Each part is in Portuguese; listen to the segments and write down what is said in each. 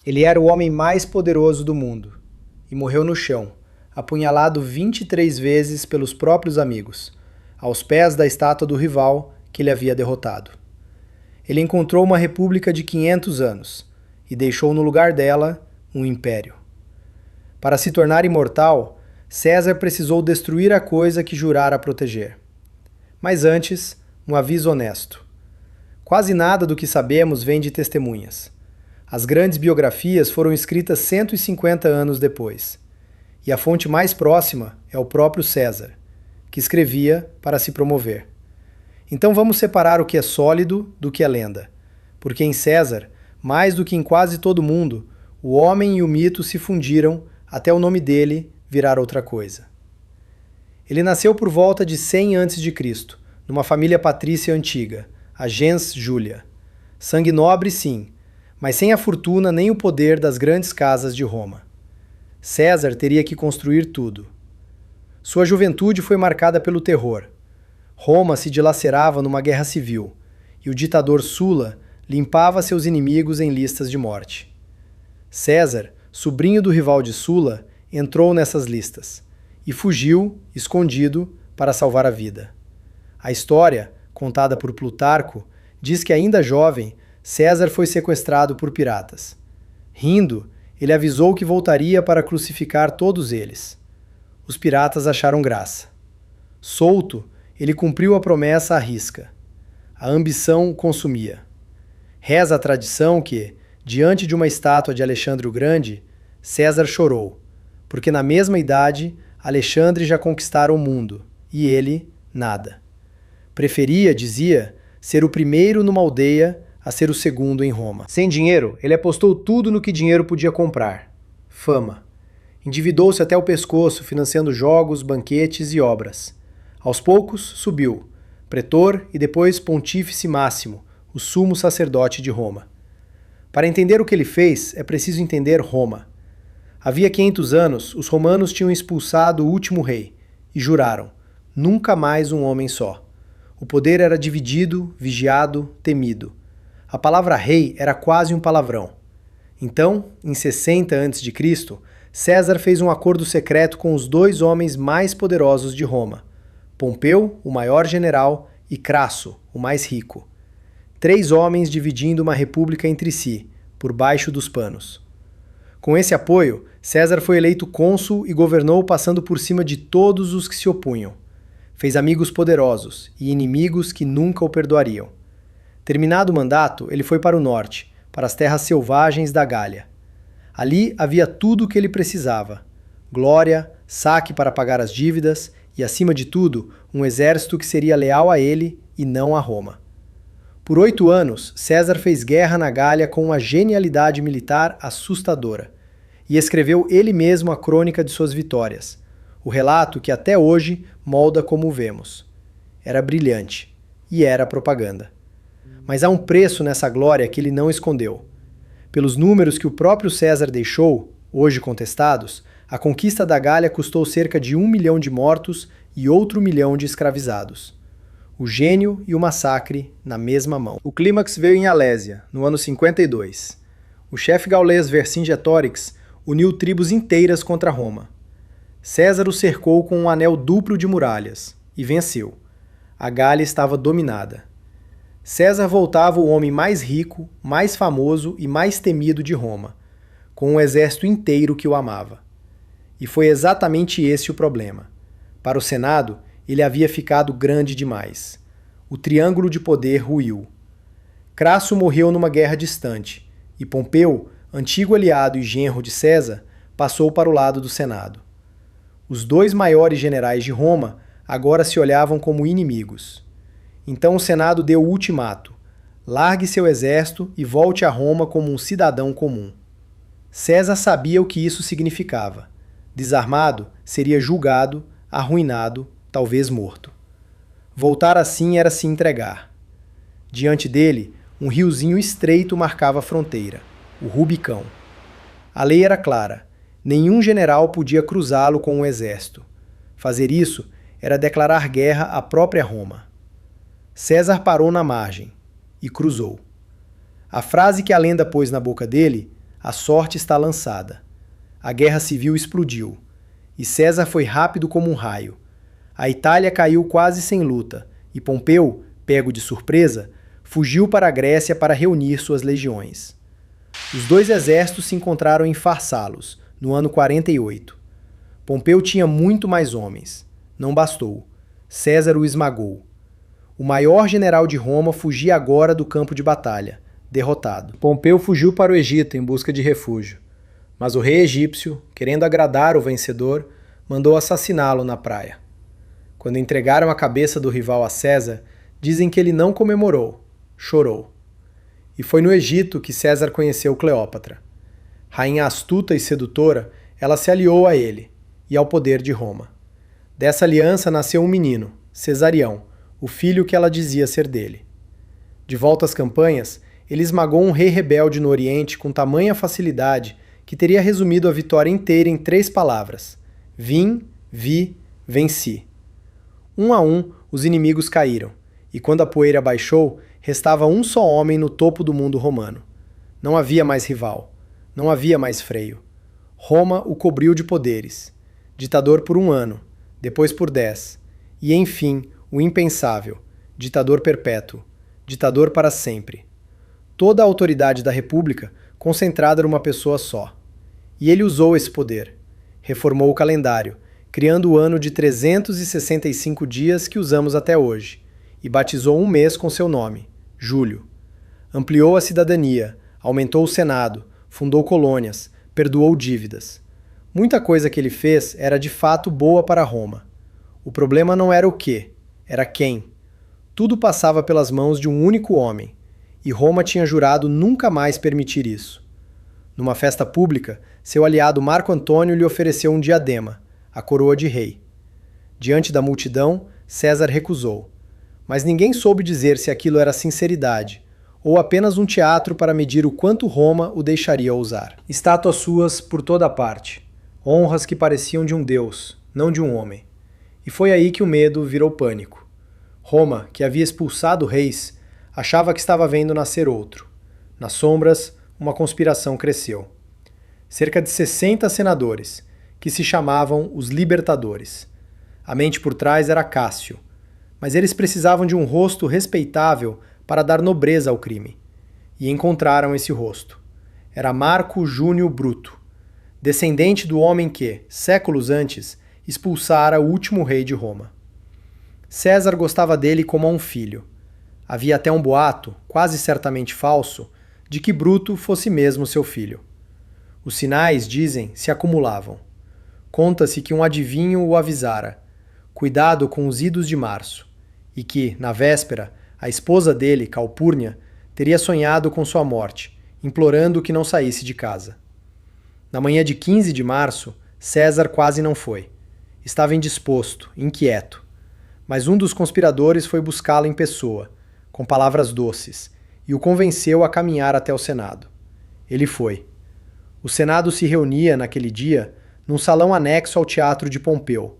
Ele era o homem mais poderoso do mundo e morreu no chão, apunhalado 23 vezes pelos próprios amigos, aos pés da estátua do rival que ele havia derrotado. Ele encontrou uma república de 500 anos e deixou no lugar dela um império. Para se tornar imortal, César precisou destruir a coisa que jurara proteger. Mas antes, um aviso honesto. Quase nada do que sabemos vem de testemunhas. As grandes biografias foram escritas 150 anos depois. E a fonte mais próxima é o próprio César, que escrevia para se promover. Então vamos separar o que é sólido do que é lenda, porque em César, mais do que em quase todo mundo, o homem e o mito se fundiram até o nome dele virar outra coisa. Ele nasceu por volta de 100 a.C., numa família patrícia antiga, a gens Júlia. Sangue nobre, sim, mas sem a fortuna nem o poder das grandes casas de Roma. César teria que construir tudo. Sua juventude foi marcada pelo terror. Roma se dilacerava numa guerra civil, e o ditador Sula limpava seus inimigos em listas de morte. César, sobrinho do rival de Sula, entrou nessas listas e fugiu, escondido, para salvar a vida. A história, contada por Plutarco, diz que ainda jovem, César foi sequestrado por piratas. Rindo, ele avisou que voltaria para crucificar todos eles. Os piratas acharam graça. Solto, ele cumpriu a promessa à risca. A ambição o consumia. Reza a tradição que, diante de uma estátua de Alexandre o Grande, César chorou, porque na mesma idade Alexandre já conquistara o mundo, e ele, nada. Preferia, dizia, ser o primeiro numa aldeia a ser o segundo em Roma. Sem dinheiro, ele apostou tudo no que dinheiro podia comprar. Fama. Endividou-se até o pescoço, financiando jogos, banquetes e obras. Aos poucos, subiu, pretor e depois pontífice máximo, o sumo sacerdote de Roma. Para entender o que ele fez, é preciso entender Roma. Havia 500 anos, os romanos tinham expulsado o último rei e juraram, nunca mais um homem só. O poder era dividido, vigiado, temido. A palavra rei era quase um palavrão. Então, em 60 a.C., César fez um acordo secreto com os dois homens mais poderosos de Roma, Pompeu, o maior general, e Crasso, o mais rico. 3 homens dividindo uma república entre si, por baixo dos panos. Com esse apoio, César foi eleito cônsul e governou passando por cima de todos os que se opunham. Fez amigos poderosos e inimigos que nunca o perdoariam. Terminado o mandato, ele foi para o norte, para as terras selvagens da Gália. Ali havia tudo o que ele precisava: glória, saque para pagar as dívidas e, acima de tudo, um exército que seria leal a ele e não a Roma. Por 8 anos, César fez guerra na Gália com uma genialidade militar assustadora e escreveu ele mesmo a crônica de suas vitórias, o relato que até hoje molda como o vemos. Era brilhante e era propaganda. Mas há um preço nessa glória que ele não escondeu. Pelos números que o próprio César deixou, hoje contestados, a conquista da Gália custou cerca de 1 milhão de mortos e outro 1 milhão de escravizados. O gênio e o massacre na mesma mão. O clímax veio em Alésia, no ano 52. O chefe gaulês Vercingetorix uniu tribos inteiras contra Roma. César o cercou com um anel duplo de muralhas e venceu. A Gália estava dominada. César voltava o homem mais rico, mais famoso e mais temido de Roma, com um exército inteiro que o amava. E foi exatamente esse o problema. Para o Senado, ele havia ficado grande demais. O triângulo de poder ruiu. Crasso morreu numa guerra distante, e Pompeu, antigo aliado e genro de César, passou para o lado do Senado. Os 2 maiores generais de Roma agora se olhavam como inimigos. Então o Senado deu o ultimato: largue seu exército e volte a Roma como um cidadão comum. César sabia o que isso significava. Desarmado, seria julgado, arruinado, talvez morto. Voltar assim era se entregar. Diante dele, um riozinho estreito marcava a fronteira, o Rubicão. A lei era clara: nenhum general podia cruzá-lo com um exército. Fazer isso era declarar guerra à própria Roma. César parou na margem e cruzou. A frase que a lenda pôs na boca dele: A sorte está lançada. A guerra civil explodiu. E César foi rápido como um raio. A Itália caiu quase sem luta, e Pompeu, pego de surpresa, fugiu para a Grécia para reunir suas legiões. Os dois exércitos se encontraram em Farsalos, no ano 48. Pompeu tinha muito mais homens. Não bastou. César o esmagou. O maior general de Roma fugia agora do campo de batalha, derrotado. Pompeu fugiu para o Egito em busca de refúgio. Mas o rei egípcio, querendo agradar o vencedor, mandou assassiná-lo na praia. Quando entregaram a cabeça do rival a César, dizem que ele não comemorou, chorou. E foi no Egito que César conheceu Cleópatra. Rainha astuta e sedutora, ela se aliou a ele e ao poder de Roma. Dessa aliança nasceu um menino, Cesarião, o filho que ela dizia ser dele. De volta às campanhas, ele esmagou um rei rebelde no Oriente com tamanha facilidade que teria resumido a vitória inteira em 3 palavras: vim, vi, venci. Um a um, os inimigos caíram, e quando a poeira baixou, restava um só homem no topo do mundo romano. Não havia mais rival, não havia mais freio. Roma o cobriu de poderes. Ditador por 1 ano, depois por 10, e enfim, o impensável, ditador perpétuo, ditador para sempre. Toda a autoridade da República concentrada numa pessoa só. E ele usou esse poder. Reformou o calendário, criando o ano de 365 dias que usamos até hoje, e batizou um mês com seu nome, Júlio. Ampliou a cidadania, aumentou o Senado, fundou colônias, perdoou dívidas. Muita coisa que ele fez era de fato boa para Roma. O problema não era o quê, era quem. Tudo passava pelas mãos de um único homem, e Roma tinha jurado nunca mais permitir isso. Numa festa pública, seu aliado Marco Antônio lhe ofereceu um diadema, a coroa de rei. Diante da multidão, César recusou. Mas ninguém soube dizer se aquilo era sinceridade, ou apenas um teatro para medir o quanto Roma o deixaria ousar. Estátuas suas por toda parte. Honras que pareciam de um deus, não de um homem. E foi aí que o medo virou pânico. Roma, que havia expulsado reis, achava que estava vendo nascer outro. Nas sombras, uma conspiração cresceu. Cerca de 60 senadores, que se chamavam os Libertadores. A mente por trás era Cássio, mas eles precisavam de um rosto respeitável para dar nobreza ao crime. E encontraram esse rosto. Era Marco Júnio Bruto, descendente do homem que, séculos antes, expulsara o último rei de Roma. César gostava dele como a um filho. Havia até um boato, quase certamente falso, de que Bruto fosse mesmo seu filho. Os sinais, dizem, se acumulavam. Conta-se que um adivinho o avisara: cuidado com os idos de março, e que, na véspera, a esposa dele, Calpurnia, teria sonhado com sua morte, implorando que não saísse de casa. Na manhã de 15 de março, César quase não foi. Estava indisposto, inquieto. Mas um dos conspiradores foi buscá-lo em pessoa, com palavras doces, e o convenceu a caminhar até o Senado. Ele foi. O Senado se reunia, naquele dia, num salão anexo ao Teatro de Pompeu,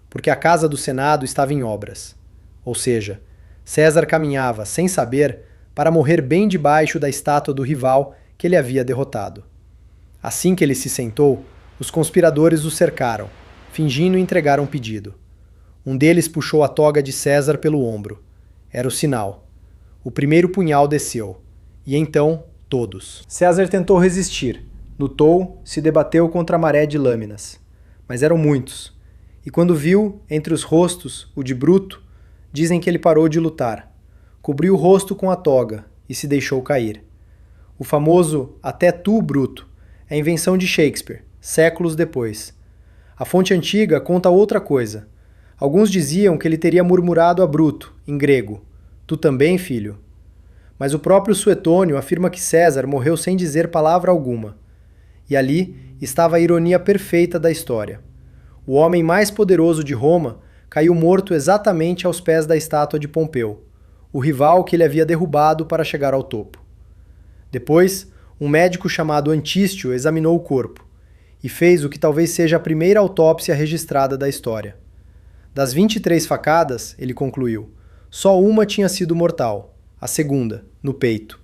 porque a casa do Senado estava em obras. Ou seja, César caminhava, sem saber, para morrer bem debaixo da estátua do rival que ele havia derrotado. Assim que ele se sentou, os conspiradores o cercaram, fingindo entregar um pedido. Um deles puxou a toga de César pelo ombro. Era o sinal. O primeiro punhal desceu. E então, todos. César tentou resistir. Lutou, se debateu contra a maré de lâminas. Mas eram muitos. E quando viu, entre os rostos, o de Bruto, dizem que ele parou de lutar. Cobriu o rosto com a toga e se deixou cair. O famoso "até tu, Bruto" é invenção de Shakespeare, séculos depois. A fonte antiga conta outra coisa. Alguns diziam que ele teria murmurado a Bruto, em grego: "Tu também, filho?" Mas o próprio Suetônio afirma que César morreu sem dizer palavra alguma. E ali estava a ironia perfeita da história. O homem mais poderoso de Roma caiu morto exatamente aos pés da estátua de Pompeu, o rival que ele havia derrubado para chegar ao topo. Depois, um médico chamado Antístio examinou o corpo e fez o que talvez seja a primeira autópsia registrada da história. Das 23 facadas, ele concluiu, só uma tinha sido mortal, a segunda, no peito.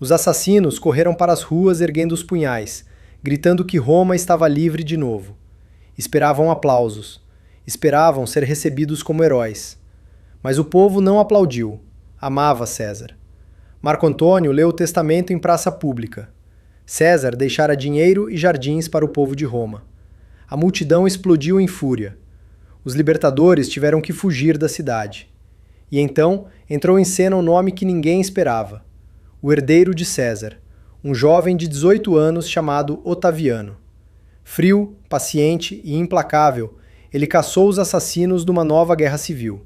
Os assassinos correram para as ruas erguendo os punhais, gritando que Roma estava livre de novo. Esperavam aplausos. Esperavam ser recebidos como heróis. Mas o povo não aplaudiu. Amava César. Marco Antônio leu o testamento em praça pública. César deixara dinheiro e jardins para o povo de Roma. A multidão explodiu em fúria. Os libertadores tiveram que fugir da cidade. E então entrou em cena um nome que ninguém esperava: o herdeiro de César, um jovem de 18 anos chamado Otaviano. Frio, paciente e implacável, ele caçou os assassinos numa nova guerra civil.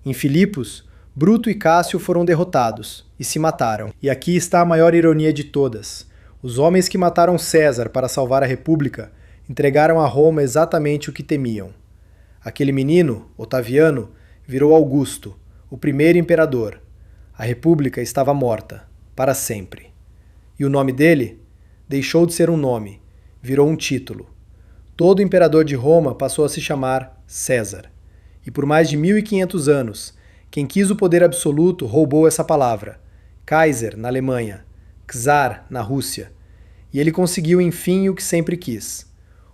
Em Filipos, Bruto e Cássio foram derrotados e se mataram. E aqui está a maior ironia de todas. Os homens que mataram César para salvar a República entregaram a Roma exatamente o que temiam. Aquele menino, Otaviano, virou Augusto, o primeiro imperador. A República estava morta, para sempre. E o nome dele deixou de ser um nome, virou um título. Todo imperador de Roma passou a se chamar César. E por mais de 1500 anos, quem quis o poder absoluto roubou essa palavra. Kaiser, na Alemanha, Czar, na Rússia. E ele conseguiu, enfim, o que sempre quis.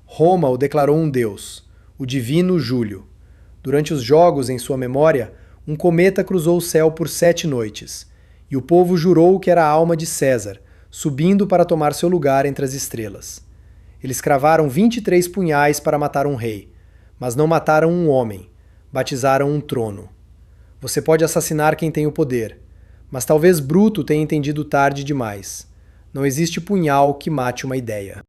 Roma o declarou um deus, o divino Júlio. Durante os jogos, em sua memória, um cometa cruzou o céu por 7 noites, e o povo jurou que era a alma de César, subindo para tomar seu lugar entre as estrelas. Eles cravaram 23 punhais para matar um rei, mas não mataram um homem, batizaram um trono. Você pode assassinar quem tem o poder, mas talvez Bruto tenha entendido tarde demais. Não existe punhal que mate uma ideia.